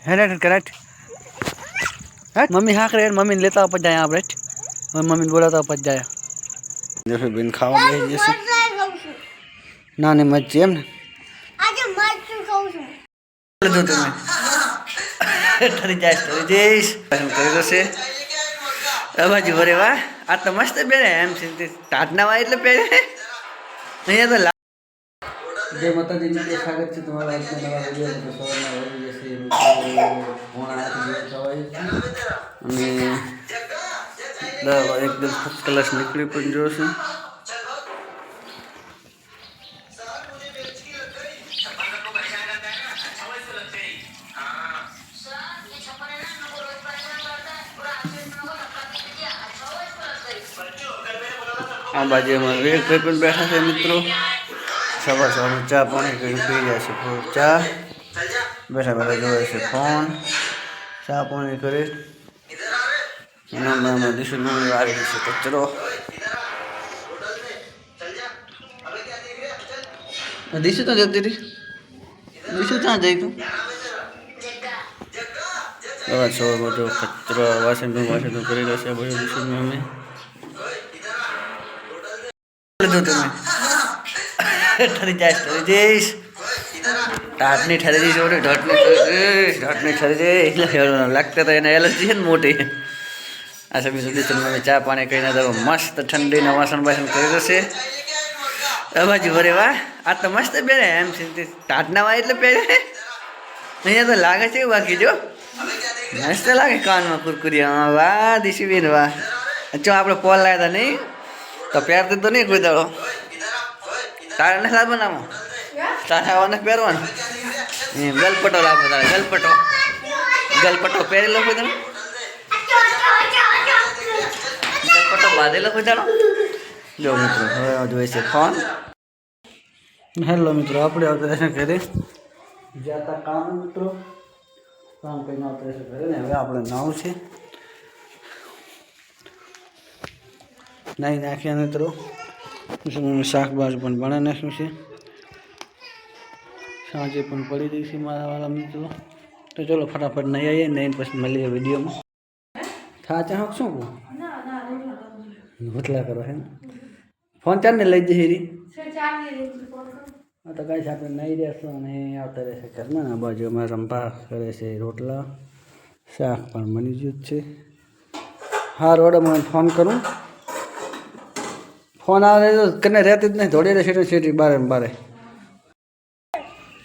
Head correct mummy हाँक रहे mummy लेता पच जाए आप रेट और मम्मी बोलाता पच जाए जैसे बिन खावा जैसे ना नहीं मत एम ने ठरी जैस કરી બાજુ ભરે વાહ આ તો મસ્ત પહેરે એમ ટાટના વાય એટલે પહેરે અહીંયા તો जय माता दी में स्वागत है तुम्हारा આજના નવા વિડિયો તો સવારના વાગી જશે પોણા 8 વાગે અને એકદમ ફર્સ્ટ ક્લાસ નીકળી પણ જો છે આ બાજુ અમારે એક ભાઈ પણ બેઠા છે મિત્રો સવાર સવારમાં ચા પાણી કરીને પી જાય છે ચા બેઠા બેઠા જોવે છે ફોન ચા પાણી કરે એના દિશુ આવી છે કચરો દિશુ તો જતી રહી દિશુ ક્યાં જઈ તું સવારમાં જો કચરો વાસણ કરી રહેશે બધું દિશુ અમે ठरी जैस टाटनी ठरी जैस ढटनी ठरी जैस लगता तो एना एलर्जी है मोटी आ सब सुधी में चा पानी कहीं तो मस्त ठंडी ने वासन बासन कर बाजू भरे वाह आ तो मस्त પહેરે એમ टाटना वाय એટલે પહેરે અહીંયા તો લાગે છે બાકી જો મસ્ત લાગે કાનમાં કુરકુરિયા વાહ દિશીબેન વાહ જો આપણે પોલ લાવ્યા હતા નહીં તો પહેરતી તો નહીં કોઈ દાડો તારે નથી લાવવાનો આમાં તારે આવવાને પહેરવાનો ગલપટો લાવો તારે ગલપટો પહેરેલો કોઈ દાડો ગલપટો બાંધેલો કોઈ દાડો જો મિત્રો હવે જોઈએ છે ફોન હેલો મિત્રો આપણે આવતા રહેશે ઘરે જતા કામ મિત્રો કામ કરીને આવતા રહેશે ઘરે ને હવે આપણે નાવું છે નાહી નાખ્યા મિત્રો શાકભાજી પણ બનાવી નાખ્યું છે સાંજે પણ પડી રહી છે મારા વાળા મિત્રો તો ચલો ફટાફટ નહીં આવીએ નહીં પછી મળીએ વિડીયોમાં થા ચાહક શું કહું ભૂતલા કરો હે ફોન ચારને લઈ જઈએ રી હા તો કાંઈ આપણે નહીં રહેશું અને આવતા રહેશે ઘરમાં આ બાજુ અમારે રંભા કરે છે રોટલા શાક પણ બની ગયું જ છે હા રોડ મને ફોન કરું फोन आ रहे तो कने रहते नहीं थोड़ी रहे सीटी बारे बारे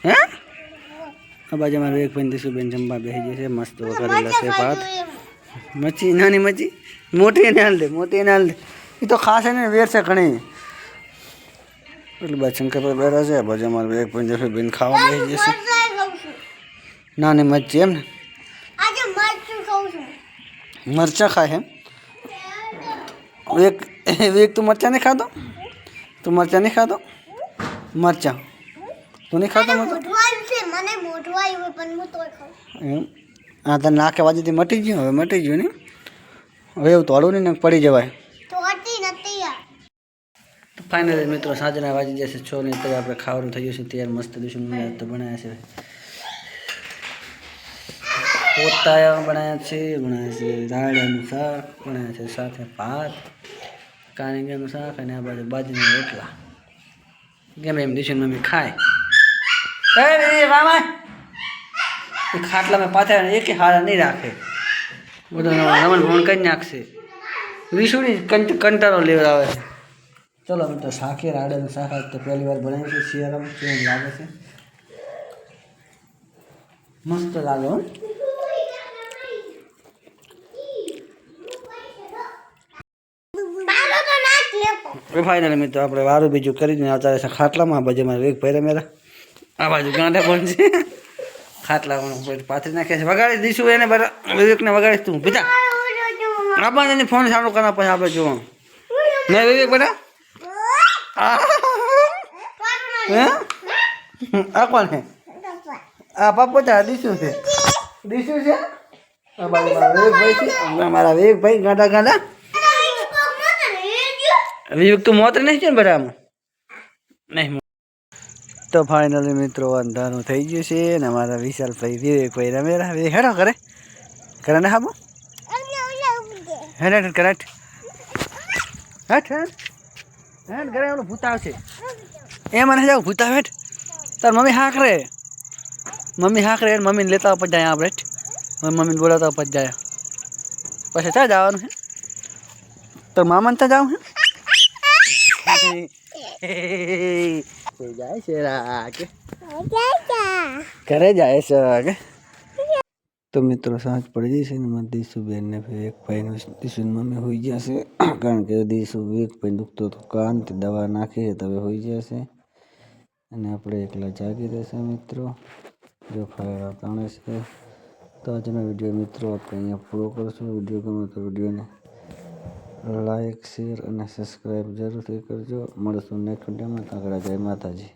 हैं अब आज हमारे एक बंदी सुबह जम्बा बेही जैसे मस्त करेला से बात मच्छी नानी मच्छी मोटी नाल दे ये तो खास है ना वेर से घणी એટલે બાદ શંકર પર બેઠા છે બાજુ અમારે એક બંદી સુબહ ખાવા બેહી જશે નાની મચ્છી એમ ને આજે મરચું ખાઉં છું મરચા ખાય હે एक तू मरचा नहीं खा दो तू मरचा नहीं खा दो मरचा तू नहीं खाता हाँ तो नाके बाजू थी मटी गई हम मटी गई नहीं हम तोड़ू नहीं पड़ी जवाय तो फाइनली मित्रों साजना बाजी जैसे छो नहीं तो आप खावा थी जैसे तैयार मस्त दिशा तो बनाया से पोता बनाया से दाळियाનું શાક बनाया છે સાથે ભાત કારેંગનું શાક અને આ બાજુ બાજરીના રોટલા કેમ એમ દિશા મમ્મી ખાય એ મામા એ ખાટલામાં પાથરા એક હારા નહીં રાખે બધો રમણ ભણ કરી નાખશે વિશુની કંટાળો લેવડાવે છે ચલો મિત્રો શાકે રાડાનું શાક તો પહેલી વાર બનાવ્યું છે શિયાળામાં કેવું લાગે છે મસ્ત લાગે હો फाइनल मित्रों આપણે વારું બીજું કરીને આવતા રહેશે ખાટલામાં બાજુ મારે વેગ ભરે મેરા આ બાજુ ગાંઠા પણ છે ખાટલામાં પાથરી નાખે છે વગાડી દઈશું એને બરા વિવેકને વગાડીશ તું પીતા આપણને ફોન ચાલુ કરવા પછી આપણે જોવા નહીં વિવેક બેટા આ કોણ છે આ પપ્પા દીશું છે આ બાજુ મારા વિવેકભાઈ છે મારા વિવેકભાઈ ગાંડા ગાંડા વિવેક તું મોત नहीं चल बड़ा नहीं તો ફાઇનલી મિત્રો અંધારું થઈ ગયું છે ને અમારા વિશાલભાઈ વિવેકભાઈ રમેરા હેડો કરે કરે ને હાબુ હેડ હેડ કરે હેઠ હેડ ઘરે ઓલું ભૂત આવશે એ મને જાવ ભૂત આવે હેઠ તાર મમ્મી હાંકરે મમ્મીને લેતા પછી જાય આપણે મમ્મીને બોલાવતા પછી જાય પછી ત્યાં જવાનું છે તો મામાને ત્યાં જાવ હે જાય છે કે ઘરે જાય છે કે તો મિત્રો સાંજ પડી જશે ને મારા દીશુબેન ને એક ભાઈનું દીશુની મમ્મી હોઈ જશે કારણ કે દીશુ એક ભાઈ દુખતો હતો કાન તે દવા નાખી તો હવે હોઈ જશે અને આપણે એકલા જાગી રહેશે મિત્રો જો ફાયર તાણે છે તો આજનો વિડીયો મિત્રો આપણે અહીંયા પૂરો કરશું વિડીયો ગમે તો વિડીયોને લાઈક શેર અને સબસ્ક્રાઈબ જરૂરથી કરજો મળશું નેક્સ્ટ વિડીયોમાં. તગડા જય માતાજી.